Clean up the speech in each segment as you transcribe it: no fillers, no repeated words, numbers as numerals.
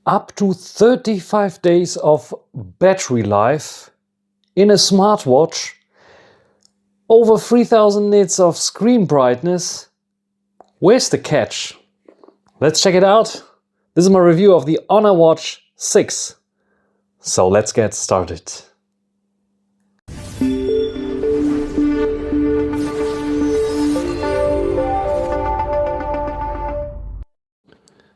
Up to 35 days of battery life in a smartwatch, over 3000 nits of screen brightness. Where's the catch? Let's check it out. This is my review of the Honor Watch 6. So let's get started.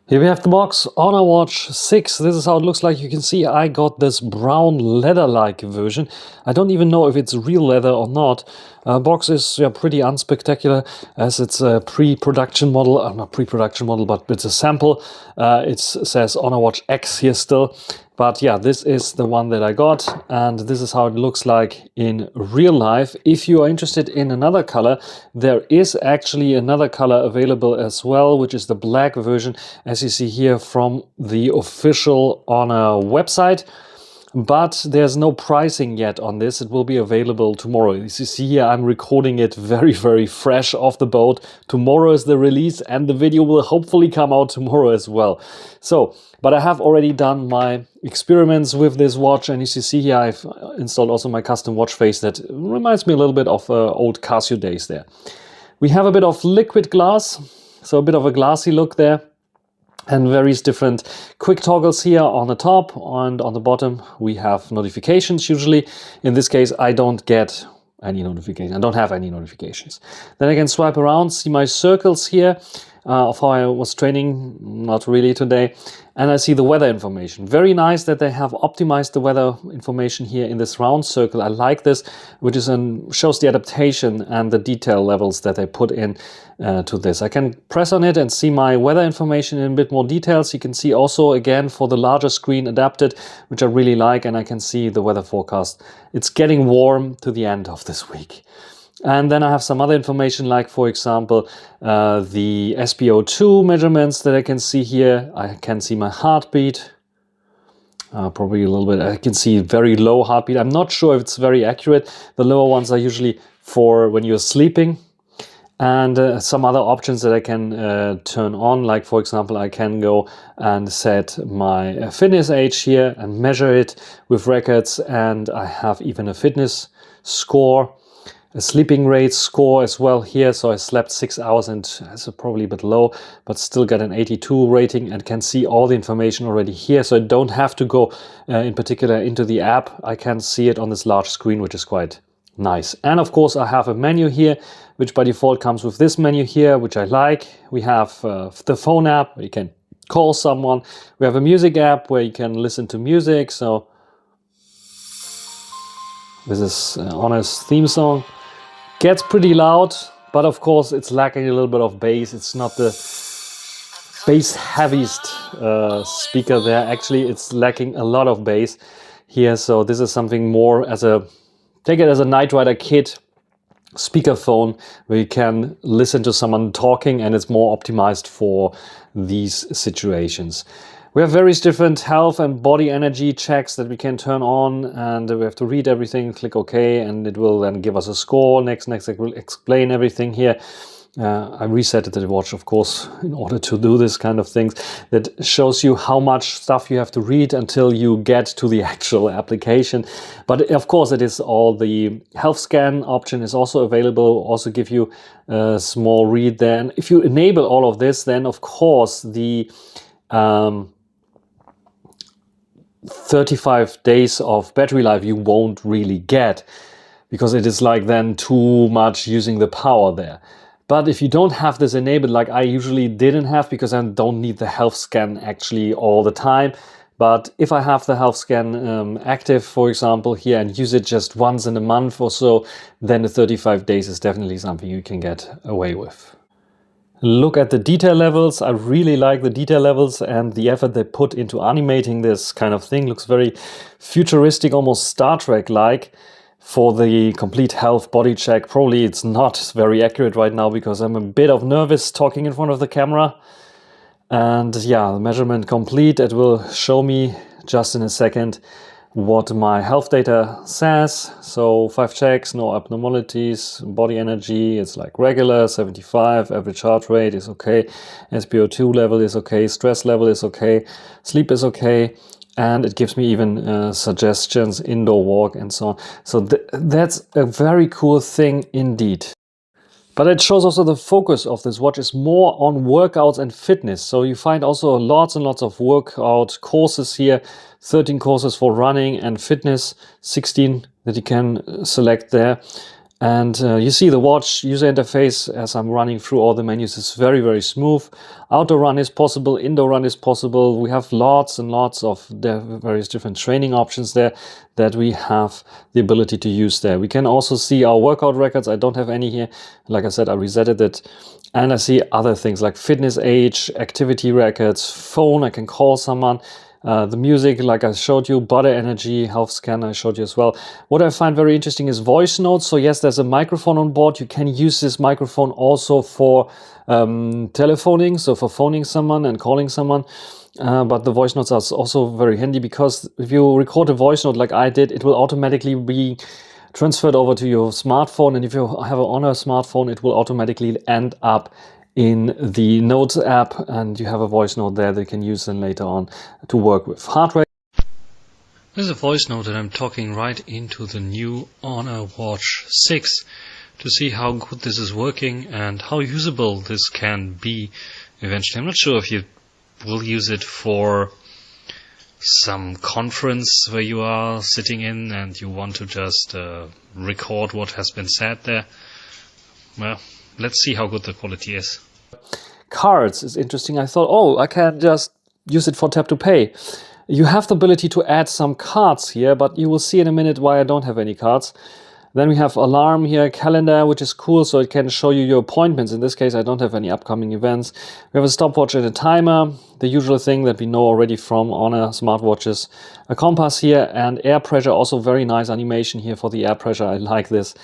Here we have the box, Honor Watch 6. This is how it looks like. You can see I got this brown leather-like version. I don't even know if it's real leather or not. Box is pretty unspectacular as it's a pre-production model. Not pre-production model, but it's a sample. It says Honor Watch X here still. But yeah, this is the one that I got, and this is how it looks like in real life. If you are interested in another color, there is actually another color available as well, which is the black version, as you see here from the official Honor website. But there's no pricing yet on this. It will be available tomorrow. As you see here, I'm recording it very fresh off the boat. Tomorrow is the release and the video will hopefully come out tomorrow as well. So, but I have already done my experiments with this watch, and as you see here, I've installed also my custom watch face that reminds me a little bit of old Casio days there. We have a bit of liquid glass, so a bit of a glassy look there. And various different quick toggles here on the top, and on the bottom we have notifications usually. In this case I don't get any notifications, I don't have any notifications. Then I can swipe around, see my circles here of how I was training, not really today. And I see the weather information. Very nice that they have optimized the weather information here in this round circle. I like this, which is shows the adaptation and the detail levels that they put in to this. I can press on it and see my weather information in a bit more details. You can see also again for the larger screen adapted, which I really like, and I can see the weather forecast. It's getting warm to the end of this week. And then I have some other information, like for example the SpO2 measurements that I can see here. I can see my heartbeat, probably a little bit. I can see very low heartbeat. I'm not sure if it's very accurate. The lower ones are usually for when you're sleeping. And some other options that I can turn on, like for example I can go and set my fitness age here and measure it with records, and I have even a fitness score, a sleeping rate score as well here. So I slept 6 hours, and it's probably a bit low, but still got an 82 rating, and can see all the information already here. So I don't have to go in particular into the app. I can see it on this large screen, which is quite nice. And of course I have a menu here, which by default comes with this menu here, which I like. We have the phone app where you can call someone. We have a music app where you can listen to music. So this is Honor's theme song. Gets pretty loud, but of course it's lacking a little bit of bass. It's not the bass heaviest speaker there. Actually, it's lacking a lot of bass here. So this is something more as a, take it as a Knight Rider kit speakerphone where you can listen to someone talking, and it's more optimized for these situations. We have various different health and body energy checks that we can turn on, and we have to read everything, click OK, and it will then give us a score. Next, it will explain everything here. I resetted the watch, of course, in order to do this kind of things. That shows you how much stuff you have to read until you get to the actual application. But of course, it is all the health scan option is also available, also give you a small read there. And if you enable all of this, then of course the 35 days of battery life you won't really get, because it is like then too much using the power there. But if you don't have this enabled, like I usually didn't have, because I don't need the health scan actually all the time. But if I have the health scan active, for example, here, and use it just once in a month or so, then the 35 days is definitely something you can get away with. Look at the detail levels. I really like the detail levels, and the effort they put into animating this kind of thing. Looks very futuristic, almost Star Trek-like. For the complete health body check, probably it's not very accurate right now because I'm a bit of nervous talking in front of the camera. And yeah, the measurement complete, it will show me just in a second. what my health data says. So 5 checks, no abnormalities, body energy, it's like regular, 75, average heart rate is okay, SpO2 level is okay, stress level is okay, sleep is okay, and it gives me even suggestions, indoor walk and so on. So that's a very cool thing indeed. But it shows also the focus of this watch is more on workouts and fitness. So you find also lots and lots of workout courses here, 13 courses for running and fitness, 16 that you can select there. And you see the watch user interface as I'm running through all the menus is very, very smooth. Outdoor run is possible, indoor run is possible. We have lots and lots of various different training options there that we have the ability to use there. We can also see our workout records. I don't have any here. Like I said, I resetted it. And I see other things like fitness age, activity records, phone, I can call someone. The music, like I showed you, body energy, health scan I showed you as well. What I find very interesting is voice notes. So yes, there's a microphone on board. You can use this microphone also for telephoning, so for phoning someone and calling someone. But the voice notes are also very handy because if you record a voice note like I did, it will automatically be transferred over to your smartphone. And if you have it on a smartphone, it will automatically end up in the Notes app, and you have a voice note there that you can use then later on to work with. Heart rate. This is a voice note that I'm talking right into the new Honor Watch 6 to see how good this is working and how usable this can be eventually. I'm not sure if you will use it for some conference where you are sitting in and you want to just record what has been said there. Well, let's see how good the quality is. Cards is interesting. I thought, oh, I can just use it for tap to pay. You have the ability to add some cards here, but you will see in a minute why I don't have any cards. Then we have alarm here, calendar, which is cool, so it can show you your appointments. In this case, I don't have any upcoming events. We have a stopwatch and a timer, the usual thing that we know already from Honor smartwatches. A compass here and air pressure, also very nice animation here for the air pressure. I like this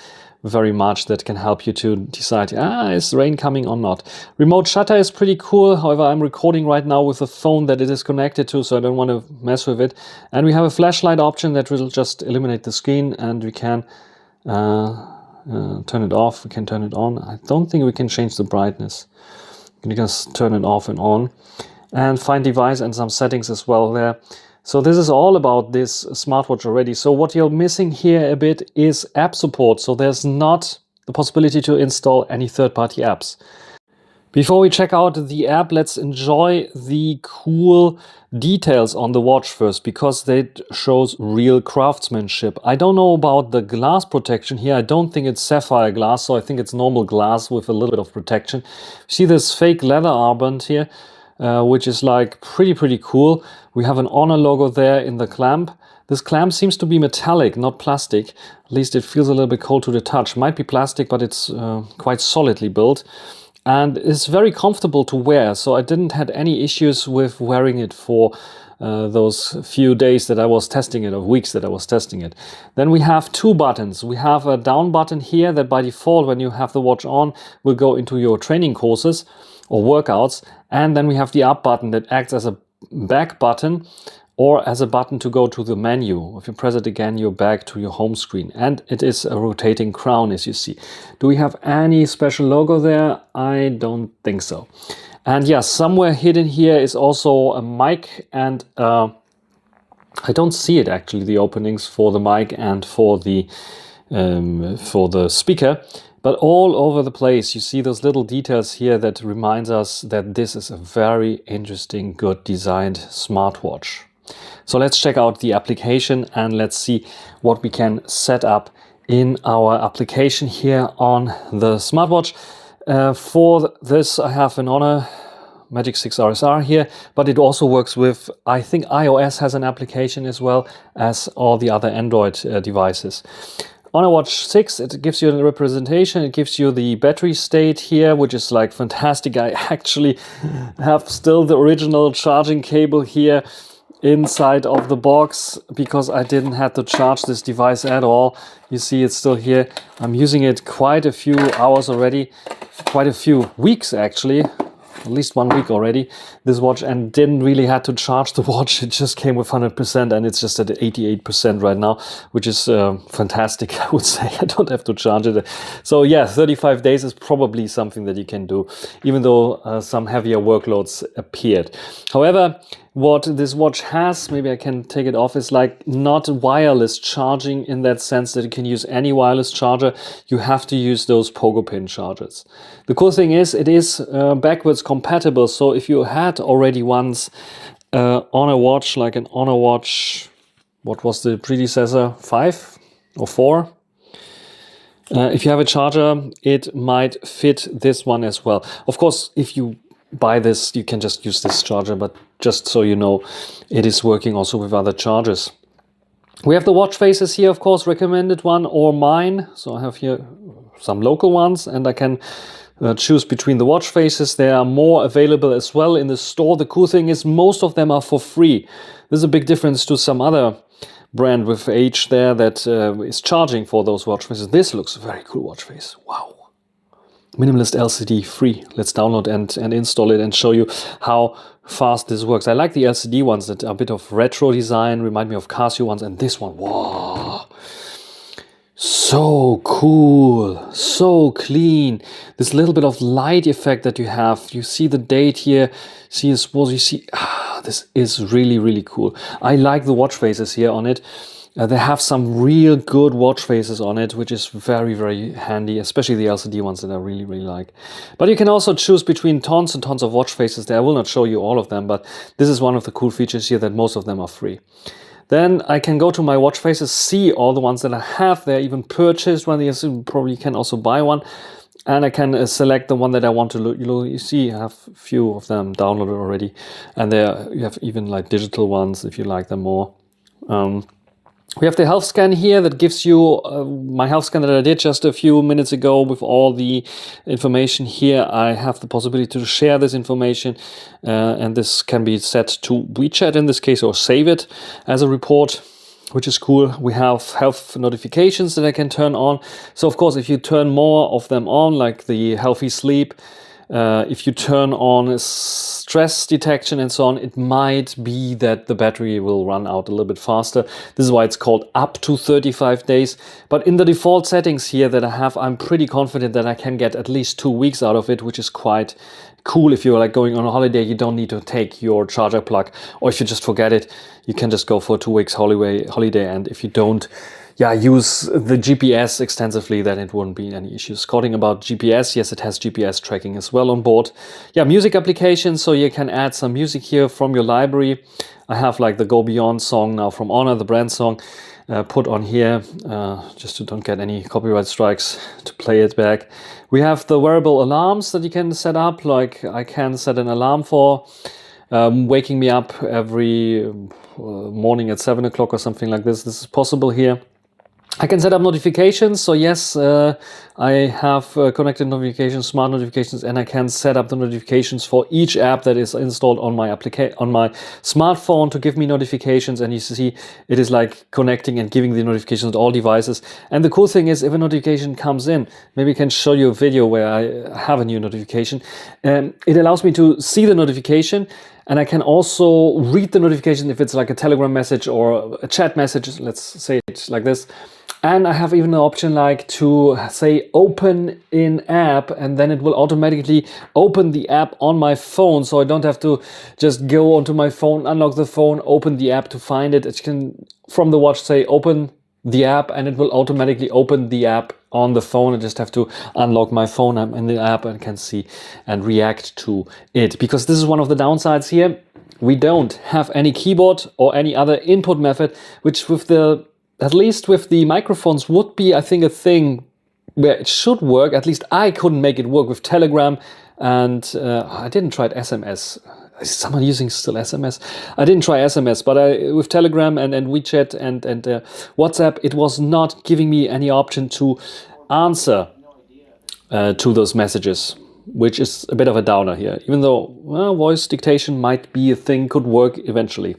very much. That can help you to decide, is rain coming or not. Remote shutter is pretty cool. However, I'm recording right now with a phone that it is connected to, so I don't want to mess with it. And we have a flashlight option that will just illuminate the screen, and we can turn it off, we can turn it on. I don't think we can change the brightness. You can just turn it off and on. And find device and some settings as well there. So this is all about this smartwatch already. So what you're missing here a bit is app support. So there's not the possibility to install any third-party apps. Before we check out the app, let's enjoy the cool details on the watch first, because it shows real craftsmanship. I don't know about the glass protection here. I don't think it's sapphire glass, so I think it's normal glass with a little bit of protection. See this fake leather armband here, which is like pretty cool. We have an Honor logo there in the clamp. This clamp seems to be metallic, not plastic. At least it feels a little bit cold to the touch. Might be plastic, but it's quite solidly built. And it's very comfortable to wear, so I didn't have any issues with wearing it for those few days that I was testing it, or weeks that I was testing it. Then we have two buttons. We have a down button here that by default, when you have the watch on, will go into your training courses or workouts. And then we have the up button that acts as a back button or as a button to go to the menu. If you press it again, you're back to your home screen. And it is a rotating crown, as you see. Do we have any special logo there? I don't think so. And yeah, somewhere hidden here is also a mic, and I don't see it actually, the openings for the mic and for the speaker. But all over the place, you see those little details here that reminds us that this is a very interesting, good designed smartwatch. So let's check out the application and let's see what we can set up in our application here on the smartwatch. For this, I have an Honor Magic 6 RSR here, but it also works with, I think iOS has an application as well as all the other Android devices. Honor Watch 6, it gives you a representation, it gives you the battery state here, which is like fantastic. I actually have still the original charging cable here inside of the box because I didn't have to charge this device at all. You see it's still here. I'm using it quite a few hours already, quite a few weeks actually. at least 1 week already, this watch, and didn't really had to charge the watch. It just came with 100% and it's just at 88% right now, which is fantastic, I would say. I don't have to charge it. So yeah, 35 days is probably something that you can do, even though some heavier workloads appeared. However, what this watch has, maybe I can take it off, is like not wireless charging in that sense that you can use any wireless charger. You have to use those pogo pin chargers. The cool thing is it is backwards compatible. So if you had already once on a watch, like an Honor Watch, what was the predecessor, 5 or 4? If you have a charger, it might fit this one as well. Of course, if you buy this, you can just use this charger, but just so you know, it is working also with other chargers. We have the watch faces here, of course, recommended one or mine. So I have here some local ones, and I can choose between the watch faces. There are more available as well in the store. The cool thing is most of them are for free. There's a big difference to some other brand with H there that is charging for those watch faces. This looks a very cool watch face. Wow. Minimalist LCD free. Let's download and install it and show you how fast this works. I like the LCD ones that are a bit of retro design, remind me of Casio ones, and this one, wow, so cool, so clean. This little bit of light effect that you have. You see the date here, see as well, you see, this is really, really cool. I like the watch faces here on it. They have some real good watch faces on it, which is very, very handy, especially the LCD ones that I really, really like. But you can also choose between tons and tons of watch faces there. I will not show you all of them, but this is one of the cool features here, that most of them are free. Then I can go to my watch faces, see all the ones that I have there, even purchased one. You probably can also buy one. And I can select the one that I want to look. You see, I have a few of them downloaded already. And there you have even like digital ones if you like them more. We have the health scan here that gives you my health scan that I did just a few minutes ago with all the information here. I have the possibility to share this information and this can be set to WeChat in this case, or save it as a report, which is cool. We have health notifications that I can turn on. So of course, if you turn more of them on, like the healthy sleep, if you turn on stress detection and so on, it might be that the battery will run out a little bit faster. This is why it's called up to 35 days. But in the default settings here that I have, I'm pretty confident that I can get at least 2 weeks out of it, which is quite cool. If you're like going on a holiday, you don't need to take your charger plug, or if you just forget it, you can just go for a 2 weeks holiday. And if you don't use the GPS extensively, then it wouldn't be any issues. Quoting about GPS, yes, it has GPS tracking as well on board. Yeah, music applications, so you can add some music here from your library. I have like the Go Beyond song now from Honor, the brand song, put on here, just to don't get any copyright strikes to play it back. We have the wearable alarms that you can set up, like I can set an alarm for waking me up every morning at 7 o'clock or something like this. This is possible here. I can set up notifications, so yes, I have connected notifications, smart notifications, and I can set up the notifications for each app that is installed on my smartphone to give me notifications. And you see, it is like connecting and giving the notifications to all devices. And the cool thing is, if a notification comes in, maybe I can show you a video where I have a new notification. It allows me to see the notification, and I can also read the notification if it's like a Telegram message or a chat message. Let's say it like this. And I have even an option like to say open in app, and then it will automatically open the app on my phone. So I don't have to just go onto my phone, unlock the phone, open the app to find it. It can, from the watch, say open the app, and it will automatically open the app on the phone. I just have to unlock my phone. I'm in the app and can see and react to it. Because this is one of the downsides here. We don't have any keyboard or any other input method, which with the at least with the microphones would be, I think, a thing where it should work. At least I couldn't make it work with Telegram, and I didn't try SMS. Is someone using still SMS? I didn't try SMS, but with Telegram and WeChat and WhatsApp, it was not giving me any option to answer to those messages, which is a bit of a downer here. Even though voice dictation might be a thing, could work eventually.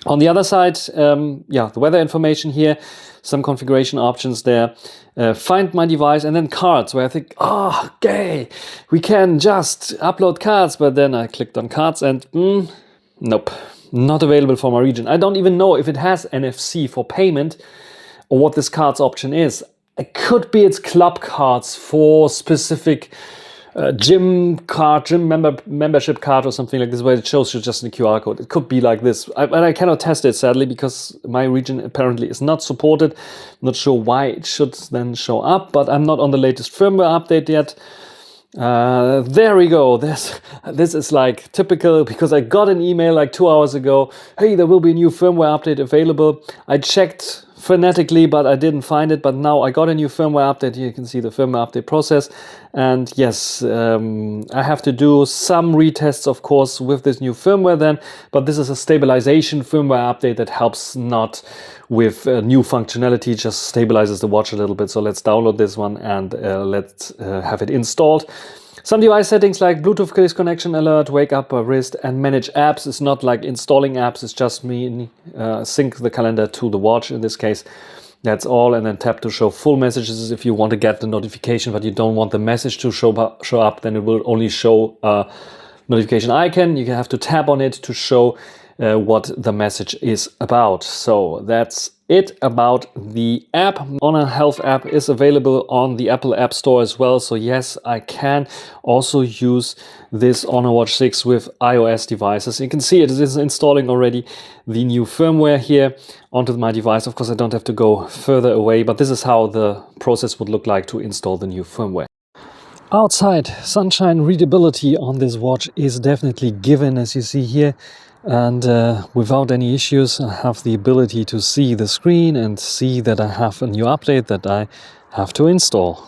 On the other side, yeah, the weather information here, some configuration options there, find my device, and then cards, where I think, oh, okay, we can just upload cards, but then I clicked on cards and nope, not available for my region. I don't even know if it has NFC for payment or what this cards option is. It could be it's club cards for specific gym card, membership card or something like this, where it shows you just in the QR code. It could be like this. But I cannot test it, sadly, because my region apparently is not supported. I'm not sure why it should then show up, but I'm not on the latest firmware update yet. There we go. This is like typical, because I got an email like 2 hours ago. Hey, there will be a new firmware update available. I checked frenetically, but I didn't find it. But now I got a new firmware update. Here you can see the firmware update process. And yes, I have to do some retests, of course, with this new firmware then. But this is a stabilization firmware update that helps not with new functionality, just stabilizes the watch a little bit. So let's download this one and let's have it installed. Some device settings like Bluetooth disconnection alert, wake up wrist, and manage apps. It's not like installing apps, it's just me sync the calendar to the watch in this case. That's all, and then tap to show full messages if you want to get the notification, but you don't want the message to show up, then it will only show a notification icon. You have to tap on it to show what the message is about. So that's it about the app. Honor Health app is available on the Apple App Store as well. So yes, I can also use this Honor Watch 6 with iOS devices. You can see it is installing already the new firmware here onto my device. Of course, I don't have to go further away, but this is how the process would look like to install the new firmware. Outside, sunshine readability on this watch is definitely given, as you see here. And without any issues, I have the ability to see the screen and see that I have a new update that I have to install.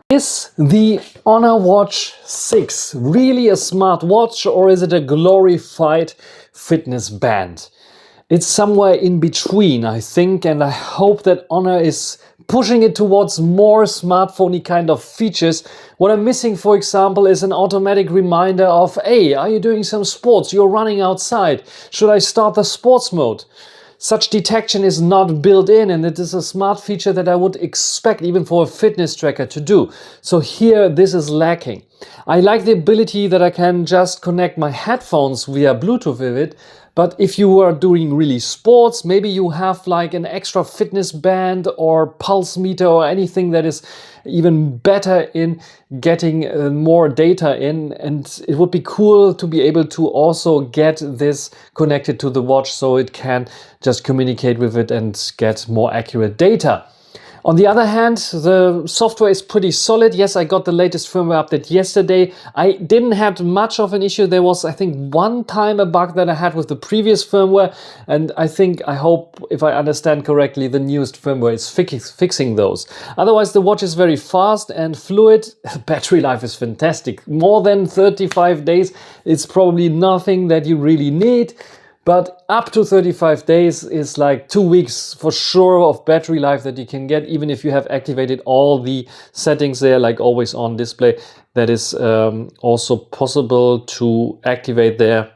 Is the Honor Watch 6 really a smart watch, or is it a glorified fitness band? It's somewhere in between, I think, and I hope that Honor is pushing it towards more smartphone-y kind of features. What I'm missing, for example, is an automatic reminder of, hey, are you doing some sports? You're running outside. Should I start the sports mode? Such detection is not built in, and it is a smart feature that I would expect even for a fitness tracker to do. So here, this is lacking. I like the ability that I can just connect my headphones via Bluetooth with it. But if you are doing really sports, maybe you have like an extra fitness band or pulse meter or anything that is even better in getting more data in. And it would be cool to be able to also get this connected to the watch so it can just communicate with it and get more accurate data. On the other hand, the software is pretty solid. Yes, I got the latest firmware update yesterday. I didn't have much of an issue. There was, I think, one time a bug that I had with the previous firmware. And I hope, if I understand correctly, the newest firmware is fixing those. Otherwise, the watch is very fast and fluid. Battery life is fantastic. More than 35 days. It's probably nothing that you really need. But up to 35 days is like 2 weeks for sure of battery life that you can get, even if you have activated all the settings there, like always on display. That is also possible to activate there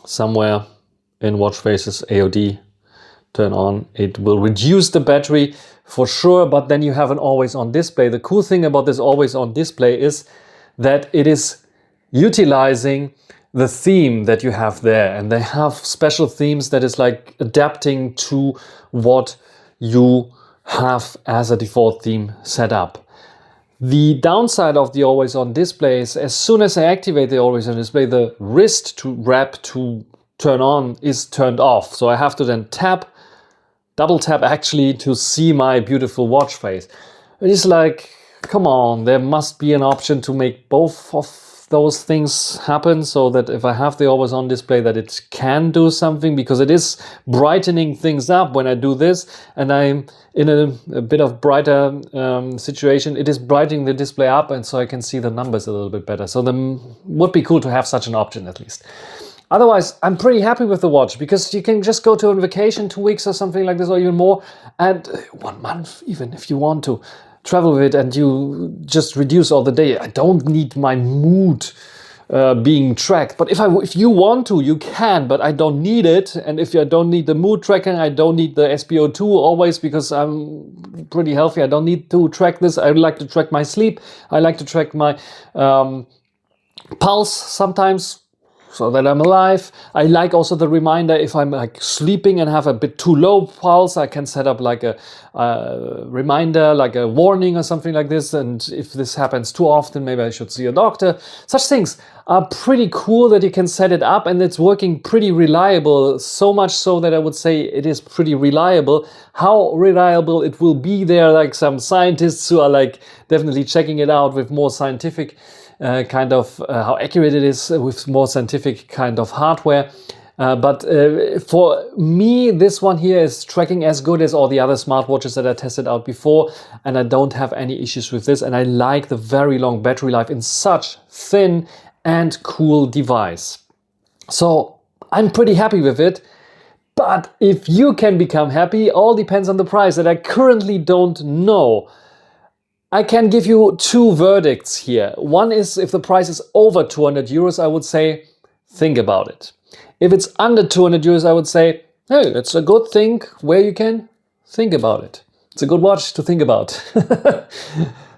somewhere in watch faces, AOD, turn on. It will reduce the battery for sure, but then you have an always on display. The cool thing about this always on display is that it is utilizing the theme that you have there, and they have special themes that is like adapting to what you have as a default theme set up. The downside of the always on display is as soon as I activate the always on display, the wrist to wrap to turn on is turned off. So I have to then double tap actually to see my beautiful watch face. It is like, come on, there must be an option to make both of those things happen, so that if I have the always on display, that it can do something, because it is brightening things up when I do this, and I'm in a bit of brighter situation. It is brightening the display up, and so I can see the numbers a little bit better. So then would be cool to have such an option at least. Otherwise, I'm pretty happy with the watch, because you can just go to a vacation 2 weeks or something like this, or even more, and 1 month even if you want to. Travel with it, and you just reduce all the day. I don't need my mood being tracked. But if you want to, you can, but I don't need it. And if I don't need the mood tracking, I don't need the SpO2 always, because I'm pretty healthy. I don't need to track this. I like to track my sleep. I like to track my pulse sometimes, so that I'm alive. I like also the reminder if I'm like sleeping and have a bit too low pulse, I can set up like a reminder, like a warning or something like this. And if this happens too often, maybe I should see a doctor. Such things are pretty cool that you can set it up, and it's working pretty reliable. So much so that I would say it is pretty reliable. How reliable it will be, there like some scientists who are like definitely checking it out with more scientific kind of how accurate it is with more scientific kind of hardware. But for me, this one here is tracking as good as all the other smartwatches that I tested out before, and I don't have any issues with this. And I like the very long battery life in such thin and cool device. So I'm pretty happy with it. But if you can become happy, all depends on the price that I currently don't know. I can give you two verdicts here. One is if the price is over 200 euros, I would say, think about it. If it's under 200 euros, I would say, hey, it's a good thing where you can think about it. It's a good watch to think about.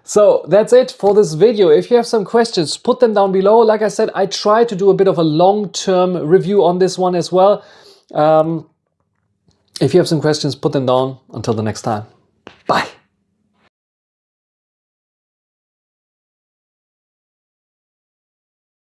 So that's it for this video. If you have some questions, put them down below. Like I said, I try to do a bit of a long-term review on this one as well. If you have some questions, put them down. Until the next time. Bye.